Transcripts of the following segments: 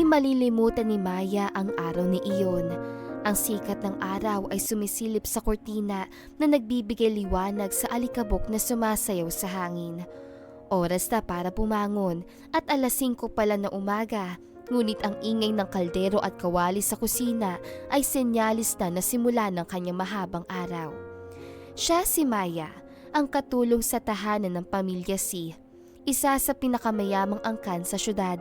malilimutan ni Maya ang araw ni iyon. Ang sikat ng araw ay sumisilip sa kortina na nagbibigay liwanag sa alikabok na sumasayaw sa hangin. Oras na para bumangon at 5:00 pala na umaga, ngunit ang ingay ng kaldero at kawali sa kusina ay senyalis na simula ng kanyang mahabang araw. Siya si Maya, ang katulong sa tahanan ng pamilya C, isa sa pinakamayamang angkan sa syudad.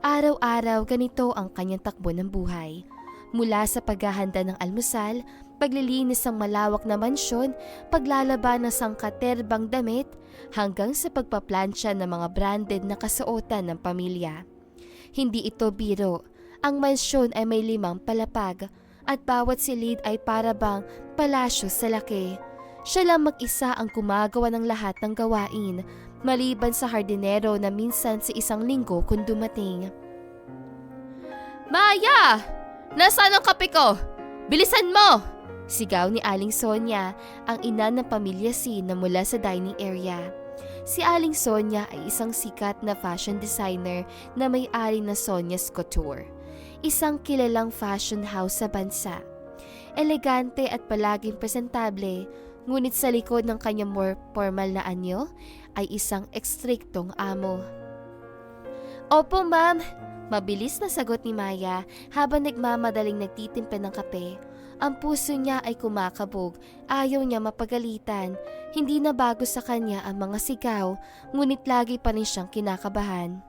Araw-araw ganito ang kanyang takbo ng buhay. Mula sa paghahanda ng almusal, paglilinis ng malawak na mansyon, paglalaba ng sangkaterbang damit, hanggang sa pagpaplansya ng mga branded na kasuotan ng pamilya. Hindi ito biro. Ang mansyon ay may 5 palapag at bawat silid ay para bang palasyo sa laki. Siya lang mag-isa ang gumagawa ng lahat ng gawain, maliban sa hardinero na minsan sa 1 linggo kung dumating. "Maya! Nasaan ang kape ko? Bilisan mo!" Sigaw ni Aling Sonia, ang ina ng pamilya C na mula sa dining area. Si Aling Sonia ay isang sikat na fashion designer na may-ari na Sonia's Couture, isang kilalang fashion house sa bansa. Elegante at palaging presentable, ngunit sa likod ng kanyang more formal na anyo ay isang ekstriktong amo. "Opo, ma'am," mabilis na sagot ni Maya habang nagmamadaling nagtitimpe ng kape. Ang puso niya ay kumakabog, ayaw niya mapagalitan. Hindi na bago sa kanya ang mga sigaw, ngunit lagi pa rin siyang kinakabahan.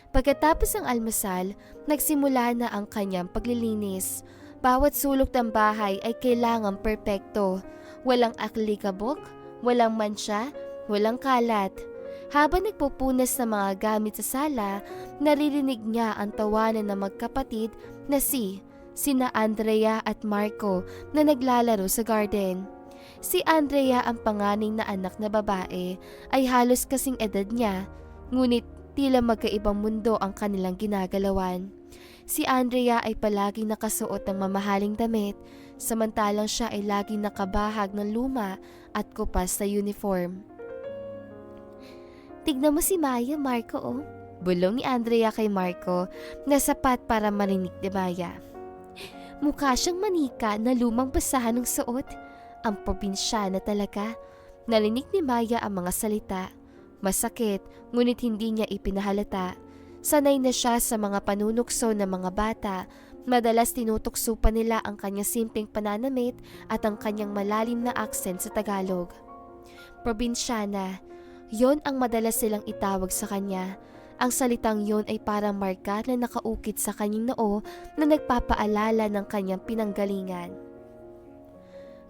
Pagkatapos ng almusal, nagsimula na ang kanyang paglilinis. Bawat sulok ng bahay ay kailangang perpekto. Walang aklikabok, walang mancha, walang kalat. Habang nagpupunas ng mga gamit sa sala, naririnig niya ang tawanan ng magkapatid na sina Andrea at Marco na naglalaro sa garden. Si Andrea, ang panganay na anak na babae, ay halos kasing edad niya, ngunit tila magkaibang mundo ang kanilang ginagalawan. Si Andrea ay palaging nakasuot ng mamahaling damit, samantalang siya ay laging nakabahag ng luma at kupas na uniform. "Tignan mo si Maya, Marco, oh." Bulong ni Andrea kay Marco na sapat para marinig ni Maya. "Mukha siyang manika na lumang basahan ng suot. Ang probinsyana talaga." Narinig ni Maya ang mga salita. Masakit, ngunit hindi niya ipinahalata. Sanay na siya sa mga panunukso ng mga bata. Madalas tinutukso pa nila ang kanyang simpleng pananamit at ang kanyang malalim na accent sa Tagalog. Probinsyana, yon ang madalas silang itawag sa kanya. Ang salitang yon ay parang marka na nakaukit sa kanyang noo na nagpapaalala ng kanyang pinanggalingan.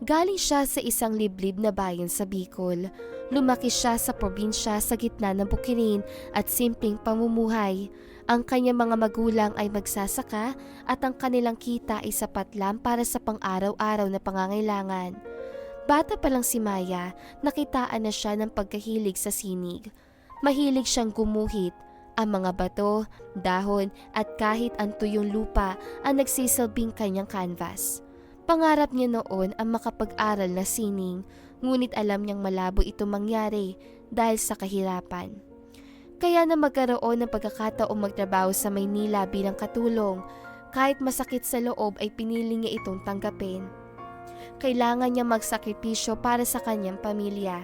Galing siya sa isang liblib na bayan sa Bicol. Lumaki siya sa probinsya sa gitna ng bukirin at simpleng pamumuhay. Ang kanyang mga magulang ay magsasaka at ang kanilang kita ay sapat lang para sa pang-araw-araw na pangangailangan. Bata pa lang si Maya, nakitaan na siya ng pagkahilig sa sinig. Mahilig siyang gumuhit. Ang mga bato, dahon at kahit ang tuyong lupa ang nagsisilbing kanyang canvas. Pangarap niya noon ang makapag-aral na sining, ngunit alam niyang malabo ito mangyari dahil sa kahirapan. Kaya na magkaroon ng pagkakataong magtrabaho sa Maynila bilang katulong, kahit masakit sa loob ay pinili niya itong tanggapin. Kailangan niya magsakripisyo para sa kanyang pamilya.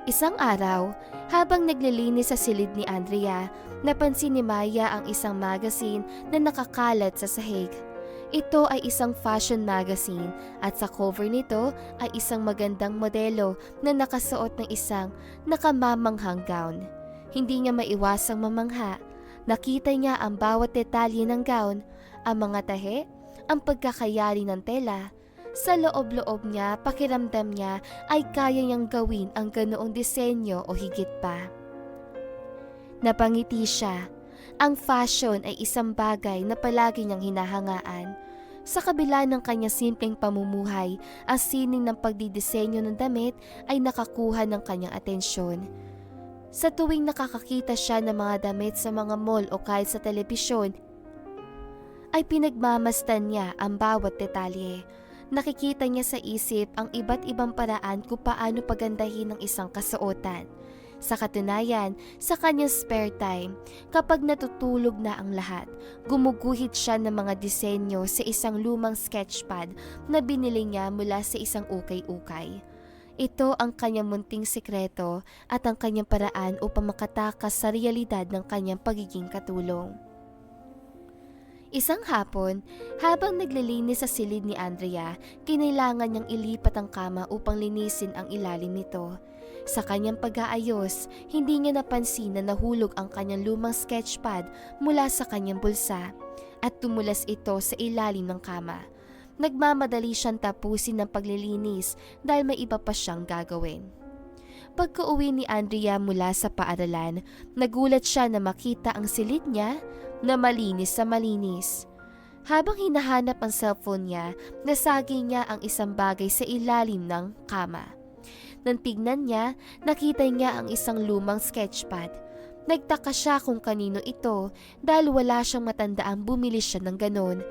Isang araw, habang naglilinis sa silid ni Andrea, napansin ni Maya ang isang magazine na nakakalat sa sahig. Ito ay isang fashion magazine at sa cover nito ay isang magandang modelo na nakasuot ng isang nakamamanghang gown. Hindi niya maiwasang mamangha. Nakita niya ang bawat detalye ng gown, ang mga tahe, ang pagkakayari ng tela. Sa loob-loob niya, pakiramdam niya ay kaya niyang gawin ang ganoong disenyo o higit pa. Napangiti siya. Ang fashion ay isang bagay na palagi niyang hinahangaan. Sa kabila ng kanyang simpleng pamumuhay, ang sining ng pagdidisenyo ng damit ay nakakuha ng kanyang atensyon. Sa tuwing nakakakita siya ng mga damit sa mga mall o kahit sa telebisyon, ay pinagmamasdan niya ang bawat detalye. Nakikita niya sa isip ang iba't ibang paraan kung paano pagandahin ang isang kasuotan. Sa katunayan, sa kanyang spare time, kapag natutulog na ang lahat, gumuguhit siya ng mga disenyo sa isang lumang sketchpad na binili niya mula sa isang ukay-ukay. Ito ang kanyang munting sekreto at ang kanyang paraan upang makatakas sa realidad ng kanyang pagiging katulong. Isang hapon, habang naglilinis sa silid ni Andrea, kinailangan niyang ilipat ang kama upang linisin ang ilalim nito. Sa kanyang pag-aayos, hindi niya napansin na nahulog ang kanyang lumang sketchpad mula sa kanyang bulsa at tumulas ito sa ilalim ng kama. Nagmamadali siyang tapusin ng paglilinis dahil may iba pa siyang gagawin. Pagka-uwi ni Andrea mula sa paaralan, nagulat siya na makita ang silid niya na malinis sa malinis. Habang hinahanap ang cellphone niya, nasagi niya ang isang bagay sa ilalim ng kama. Nang tignan niya, nakita niya ang isang lumang sketchpad. Nagtaka siya kung kanino ito dahil wala siyang matandaang bumili siya ng ganon.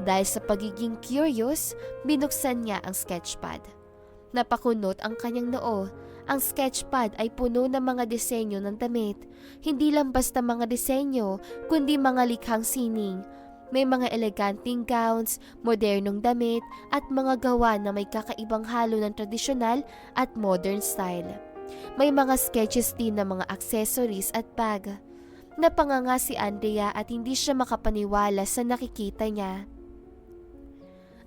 Dahil sa pagiging curious, binuksan niya ang sketchpad. Napakunot ang kanyang noo. Ang sketchpad ay puno ng mga disenyo ng damit. Hindi lang basta mga disenyo, kundi mga likhang sining. May mga eleganteng gowns, modernong damit, at mga gawa na may kakaibang halo ng tradisyonal at modern style. May mga sketches din ng mga accessories at bag. Napanganga si Andrea at hindi siya makapaniwala sa nakikita niya.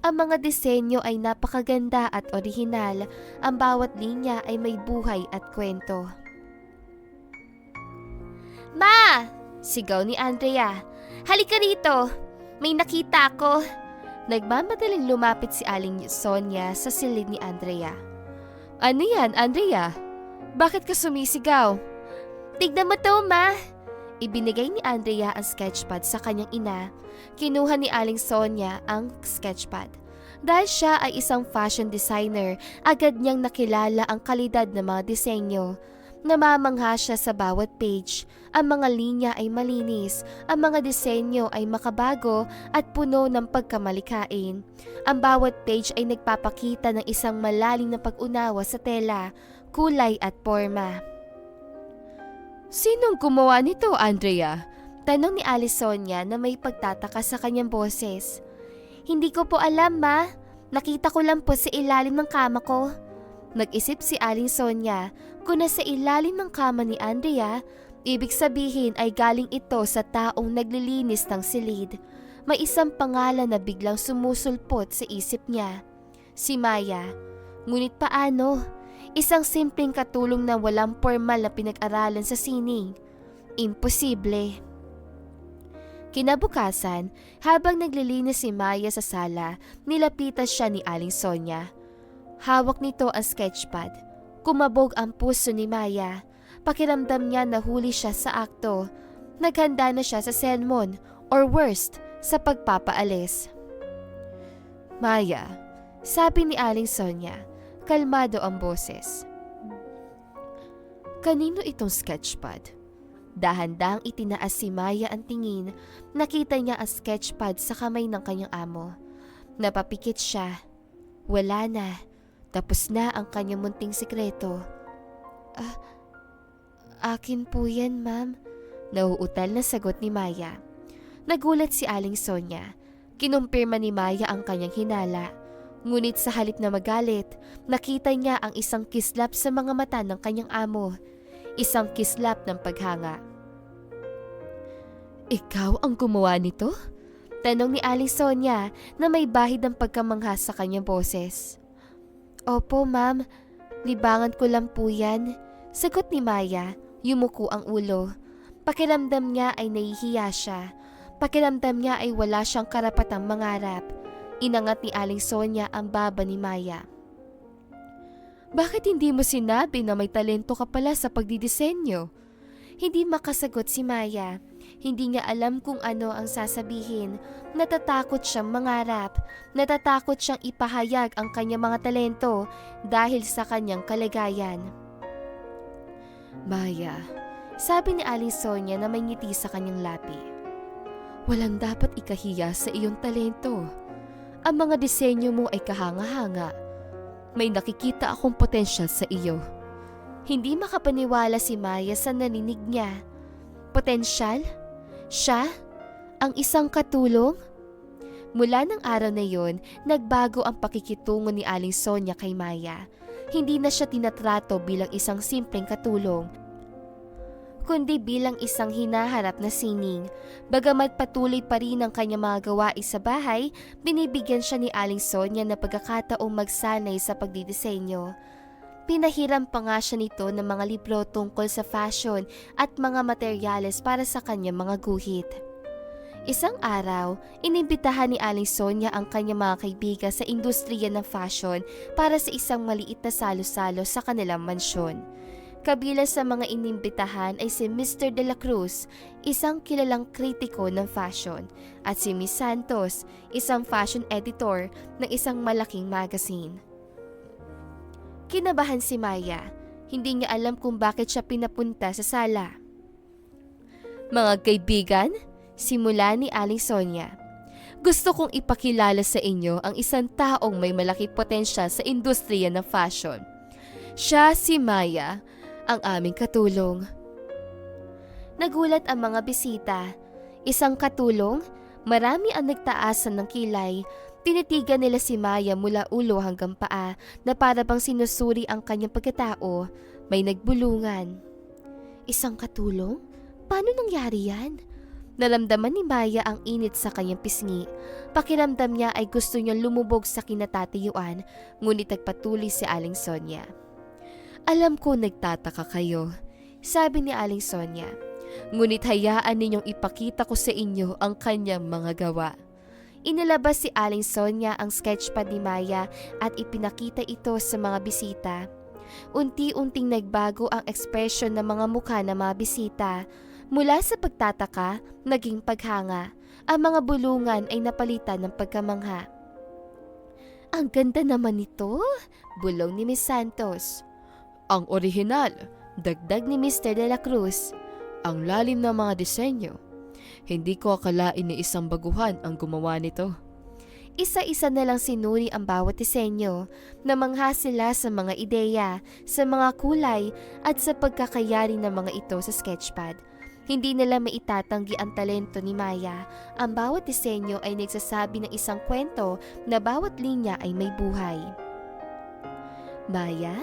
Ang mga disenyo ay napakaganda at orihinal. Ang bawat linya ay may buhay at kwento. "Ma!" sigaw ni Andrea. "Halika rito! May nakita ako!" Nagmamadaling lumapit si Aling Sonia sa silid ni Andrea. "Ano yan, Andrea? Bakit ka sumisigaw?" "Tignan mo to, Ma!" Ibinigay ni Andrea ang sketchpad sa kanyang ina. Kinuha ni Aling Sonia ang sketchpad. Dahil siya ay isang fashion designer, agad niyang nakilala ang kalidad ng mga disenyo. Namamangha siya sa bawat page. Ang mga linya ay malinis, ang mga disenyo ay makabago at puno ng pagkamalikain. Ang bawat page ay nagpapakita ng isang malalim na pag-unawa sa tela, kulay at forma. "Sinong gumawa nito, Andrea?" Tanong ni Aling Sonia na may pagtataka sa kanyang boses. "Hindi ko po alam, Ma. Nakita ko lang po sa ilalim ng kama ko." Nag-isip si Aling Sonia, kung nasa ilalim ng kama ni Andrea, ibig sabihin ay galing ito sa taong naglilinis ng silid. May isang pangalan na biglang sumusulpot sa isip niya. Si Maya. Ngunit paano? Isang simpleng katulong na walang formal na pinag-aralan sa sining. Imposible. Kinabukasan, habang naglilinis si Maya sa sala, nilapitan siya ni Aling Sonia. Hawak nito ang sketchpad. Kumabog ang puso ni Maya. Pakiramdam niya na huli siya sa akto. Naghanda na siya sa sermon, or worst, sa pagpapaalis. "Maya," sabi ni Aling Sonia, kalmado ang boses. "Kanino itong sketchpad?" Dahan-dahang itinaas si Maya ang tingin. Nakita niya ang sketchpad sa kamay ng kanyang amo. Napapikit siya. Wala na. Tapos na ang kanyang munting sikreto. Akin po yan, ma'am." Nauutal na sagot ni Maya. Nagulat si Aling Sonia. Kinumpirma ni Maya ang kanyang hinala. Ngunit sa halip na magalit, nakita niya ang isang kislap sa mga mata ng kanyang amo. Isang kislap ng paghanga. "Ikaw ang gumawa nito?" Tanong ni Aling Sonia na may bahid ng pagkamangha sa kanyang boses. "Opo, ma'am. Libangan ko lang po yan." Sagot ni Maya, yumuko ang ulo. Pakiramdam niya ay nahihiya siya. Pakiramdam niya ay wala siyang karapatang mangarap. Inangat ni Aling Sonia ang baba ni Maya. "Bakit hindi mo sinabi na may talento ka pala sa pagdidisenyo?" Hindi makasagot si Maya. Hindi niya alam kung ano ang sasabihin. Natatakot siyang mangarap. Natatakot siyang ipahayag ang kanyang mga talento dahil sa kanyang kalagayan. "Maya," sabi ni Aling Sonia na may ngiti sa kanyang labi, "walang dapat ikahiya sa iyong talento. Ang mga disenyo mo ay kahanga-hanga. May nakikita akong potensyal sa iyo. Hindi makapaniwala si Maya sa narinig niya. Potensyal? Siya? Ang isang katulong? Mula ng araw na yon, nagbago ang pakikitungo ni Aling Sonia kay Maya. Hindi na siya tinatrato bilang isang simpleng katulong, kundi bilang isang hinaharap na sining. Bagamat patuloy pa rin ang kanyang mga gawain sa bahay, binibigyan siya ni Aling Sonia na pagkakataong magsanay sa pagdidisenyo. Pinahiram pa nga siya nito ng mga libro tungkol sa fashion at mga materyales para sa kanyang mga guhit. Isang araw, inimbitahan ni Aling Sonia ang kanyang mga kaibigan sa industriya ng fashion para sa isang maliit na salo-salo sa kanilang mansyon. Kabilang sa mga inimbitahan ay si Mr. De La Cruz, isang kilalang kritiko ng fashion, at si Miss Santos, isang fashion editor ng isang malaking magazine. Kinabahan si Maya. Hindi niya alam kung bakit siya pinapunta sa sala. "Mga kaibigan," simula ni Aling Sonia, "gusto kong ipakilala sa inyo ang isang taong may malaking potensyal sa industriya ng fashion. Siya si Maya, ang aming katulong." Nagulat ang mga bisita. Isang katulong? Marami ang nagtaasan ng kilay. Tinitigan nila si Maya mula ulo hanggang paa na para bang sinusuri ang kanyang pagkatao. May nagbulungan. Isang katulong? Paano nangyari yan? Naramdaman ni Maya ang init sa kanyang pisngi. Pakiramdam niya ay gusto niyang lumubog sa kinatatayuan, ngunit nagpatuloy si Aling Sonia. "Alam ko nagtataka kayo," sabi ni Aling Sonia. "Ngunit hayaan ninyong ipakita ko sa inyo ang kanyang mga gawa." Inilabas si Aling Sonia ang sketchpad ni Maya at ipinakita ito sa mga bisita. Unti-unting nagbago ang ekspresyon ng mga mukha ng mga bisita. Mula sa pagtataka, naging paghanga. Ang mga bulungan ay napalitan ng pagkamangha. "Ang ganda naman nito," bulong ni Miss Santos. "Ang orihinal," dagdag ni Mr. De La Cruz. "Ang lalim ng mga disenyo. Hindi ko akalain na isang baguhan ang gumawa nito." Isa-isa na lang sinuri ang bawat disenyo. Namangha sila sa mga ideya, sa mga kulay at sa pagkakayari ng mga ito sa sketchpad. Hindi nila maitatanggi ang talento ni Maya. Ang bawat disenyo ay nagsasabi ng isang kwento na bawat linya ay may buhay. "Maya,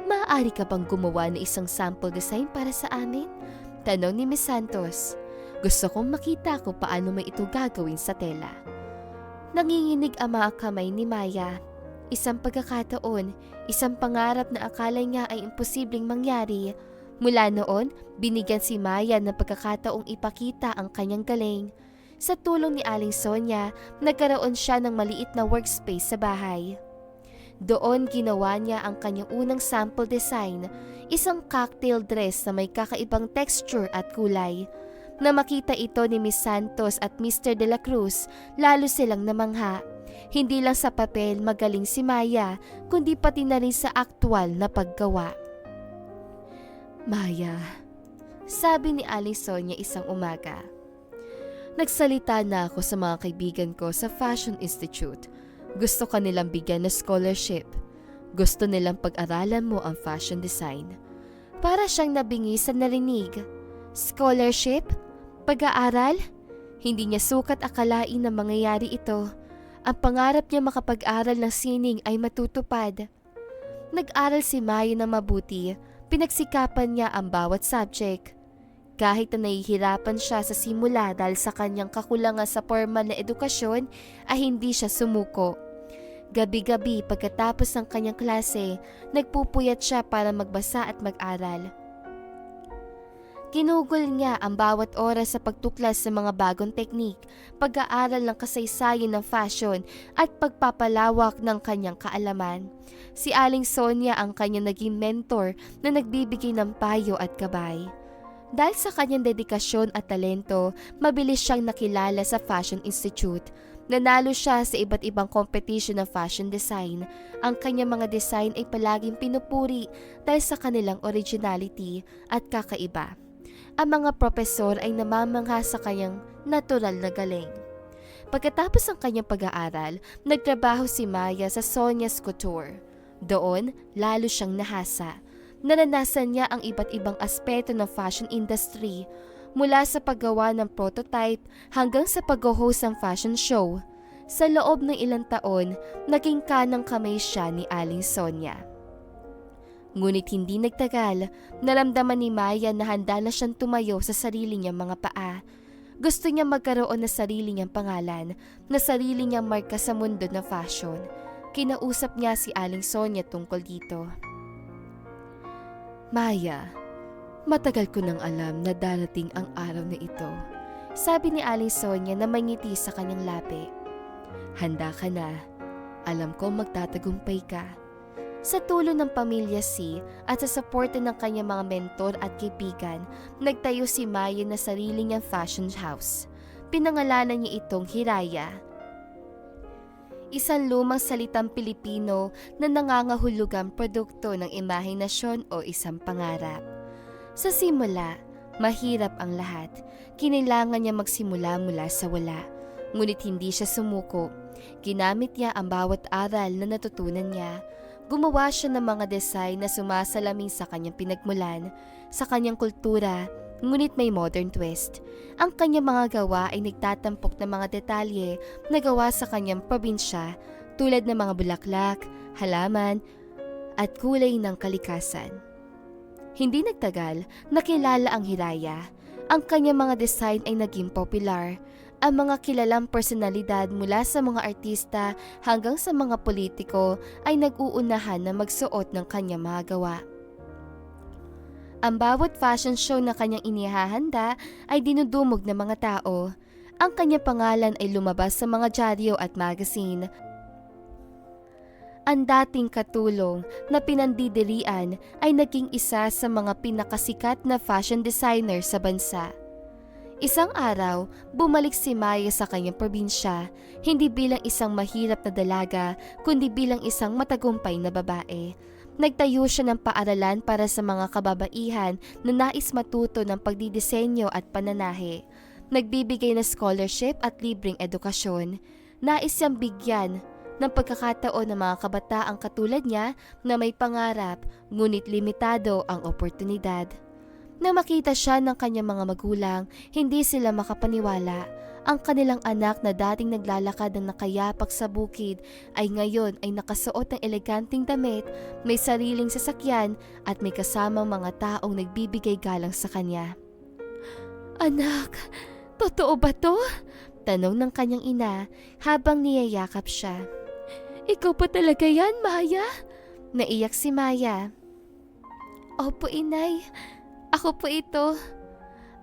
maaari ka bang gumawa ng isang sample design para sa amin?" tanong ni Miss Santos. "Gusto kong makita kung paano may ito gagawin sa tela." Nanginginig ang mga kamay ni Maya. Isang pagkakataon, isang pangarap na akala niya ay imposibleng mangyari. Mula noon, binigyan si Maya ng pagkakataong ipakita ang kanyang galing. Sa tulong ni Aling Sonia, nagkaroon siya ng maliit na workspace sa bahay. Doon ginawa niya ang kanyang unang sample design, isang cocktail dress na may kakaibang texture at kulay. Na makita ito ni Miss Santos at Mr. De La Cruz, lalo silang namangha. Hindi lang sa papel magaling si Maya, kundi pati na rin sa aktwal na paggawa. "Maya," sabi ni Aling Sonia isang umaga. "Nagsalita na ako sa mga kaibigan ko sa Fashion Institute. Gusto ka nilang bigyan ng scholarship. Gusto nilang pag-aralan mo ang fashion design." Para siyang nabingi sa narinig. Scholarship? Pag-aaral? Hindi niya sukat akalain na mangyayari ito. Ang pangarap niya makapag-aral ng sining ay matutupad. Nag-aral si Maya na mabuti. Pinagsikapan niya ang bawat subject. Kahit na nahihirapan siya sa simula dahil sa kanyang kakulangan sa formal na edukasyon, ay hindi siya sumuko. Gabi-gabi pagkatapos ng kanyang klase, nagpupuyat siya para magbasa at mag-aral. Ginugol niya ang bawat oras sa pagtuklas sa mga bagong teknik, pag-aaral ng kasaysayan ng fashion at pagpapalawak ng kanyang kaalaman. Si Aling Sonia ang kanyang naging mentor na nagbibigay ng payo at gabay. Dahil sa kanyang dedikasyon at talento, mabilis siyang nakilala sa Fashion Institute. Nanalo siya sa iba't ibang competition ng fashion design. Ang kanyang mga design ay palaging pinupuri dahil sa kanilang originality at kakaiba. Ang mga propesor ay namamangha sa kanyang natural na galing. Pagkatapos ng kanyang pag-aaral, nagtrabaho si Maya sa Sonia's Couture. Doon, lalo siyang nahasa. Naranasan niya ang iba't ibang aspeto ng fashion industry, mula sa paggawa ng prototype hanggang sa pag-host ng fashion show. Sa loob ng ilang taon, naging kanang kamay siya ni Aling Sonia. Ngunit hindi nagtagal, naramdaman ni Maya na handa na siyang tumayo sa sarili niyang mga paa. Gusto niya magkaroon ng sarili niyang pangalan, na sarili niyang marka sa mundo ng fashion. Kinausap niya si Aling Sonia tungkol dito. Maya, matagal ko nang alam na darating ang araw na ito, sabi ni Aling Sonia na may ngiti sa kanyang labi. Handa ka na. Alam ko magtatagumpay ka. Sa tulong ng pamilya C at sa suporta ng kanyang mga mentor at kaibigan, nagtayo si Maya na sarili niyang fashion house. Pinangalanan niya itong Hiraya. Isang lumang salitang Pilipino na nangangahulugang produkto ng imahinasyon o isang pangarap. Sa simula, mahirap ang lahat. Kinailangan niya magsimula mula sa wala. Ngunit hindi siya sumuko. Ginamit niya ang bawat aral na natutunan niya. Gumawa siya ng mga design na sumasalamin sa kanyang pinagmulan, sa kanyang kultura, ngunit may modern twist. Ang kanyang mga gawa ay nagtatampok ng mga detalye na gawa sa kanyang probinsya, tulad ng mga bulaklak, halaman, at kulay ng kalikasan. Hindi nagtagal, nakilala ang Hiraya. Ang kanyang mga design ay naging popular. Ang mga kilalang personalidad mula sa mga artista hanggang sa mga politiko ay nag-uunahan na magsuot ng kanyang mga gawa. Ang bawat fashion show na kanyang inihahanda ay dinudumog ng mga tao. Ang kanyang pangalan ay lumabas sa mga dyaryo at magazine. Ang dating katulong na pinandidirian ay naging isa sa mga pinakasikat na fashion designer sa bansa. Isang araw, bumalik si Maya sa kanyang probinsya, hindi bilang isang mahirap na dalaga, kundi bilang isang matagumpay na babae. Nagtayo siya ng paaralan para sa mga kababaihan na nais matuto ng pagdidisenyo at pananahe. Nagbibigay ng scholarship at libreng edukasyon. Nais siyang bigyan ng pagkakataon ng mga kabataang katulad niya na may pangarap, ngunit limitado ang oportunidad. Nang makita siya ng kanyang mga magulang, hindi sila makapaniwala. Ang kanilang anak na dating naglalakad ng nakayapak sa bukid ay ngayon ay nakasuot ng eleganting damit, may sariling sasakyan at may kasamang mga taong nagbibigay galang sa kanya. Anak, totoo ba to? Tanong ng kanyang ina habang niyayakap siya. Ikaw pa talaga yan, Maya? Naiyak si Maya. Opo, inay. Ako po ito.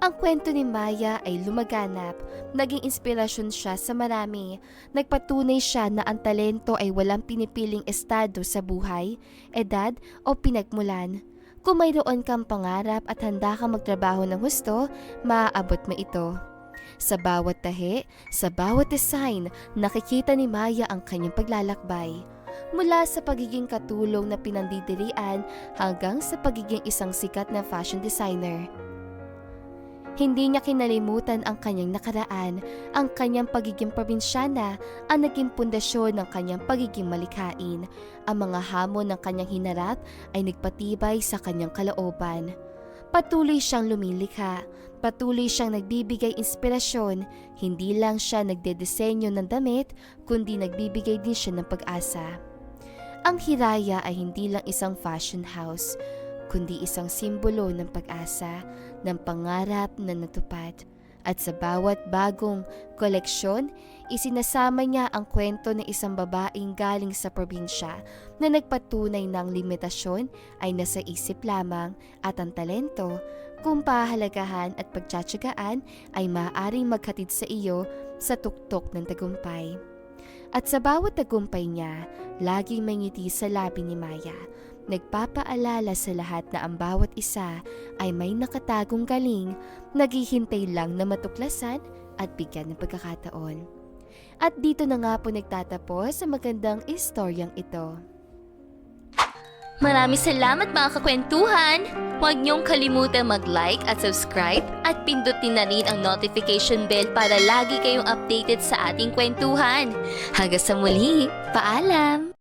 Ang kwento ni Maya ay lumaganap. Naging inspirasyon siya sa marami. Nagpatunay siya na ang talento ay walang pinipiling estado sa buhay, edad o pinagmulan. Kung mayroon kang pangarap at handa kang magtrabaho ng husto, maaabot mo ito. Sa bawat tahi, sa bawat design, nakikita ni Maya ang kanyang paglalakbay. Mula sa pagiging katulong na pinandidirian hanggang sa pagiging isang sikat na fashion designer. Hindi niya kinalimutan ang kanyang nakaraan, ang kanyang pagiging probinsyana, ang naging pundasyon ng kanyang pagiging malikhain. Ang mga hamon ng kanyang hinarap ay nagpatibay sa kanyang kalooban. Patuloy siyang lumilikha, patuloy siyang nagbibigay inspirasyon, hindi lang siya nagdedesenyo ng damit, kundi nagbibigay din siya ng pag-asa. Ang Hiraya ay hindi lang isang fashion house, kundi isang simbolo ng pag-asa, ng pangarap na natupad. At sa bawat bagong koleksyon, isinasama niya ang kwento ng isang babaeng galing sa probinsya na nagpatunay ng limitasyon ay nasa isip lamang at ang talento, kung pahalagahan at pagtsatsagaan, ay maaaring maghatid sa iyo sa tuktok ng tagumpay. At sa bawat tagumpay niya, laging may ngiti sa labi ni Maya. Nagpapaalala sa lahat na ang bawat isa ay may nakatagong galing, naghihintay lang na matuklasan at bigyan ng pagkakataon. At dito na nga po nagtatapos sa magandang istoryang ito. Maraming salamat mga kakwentuhan! Huwag niyong kalimutan mag-like at subscribe at pindutin na rin ang notification bell para lagi kayong updated sa ating kwentuhan. Hanggang sa muli, paalam!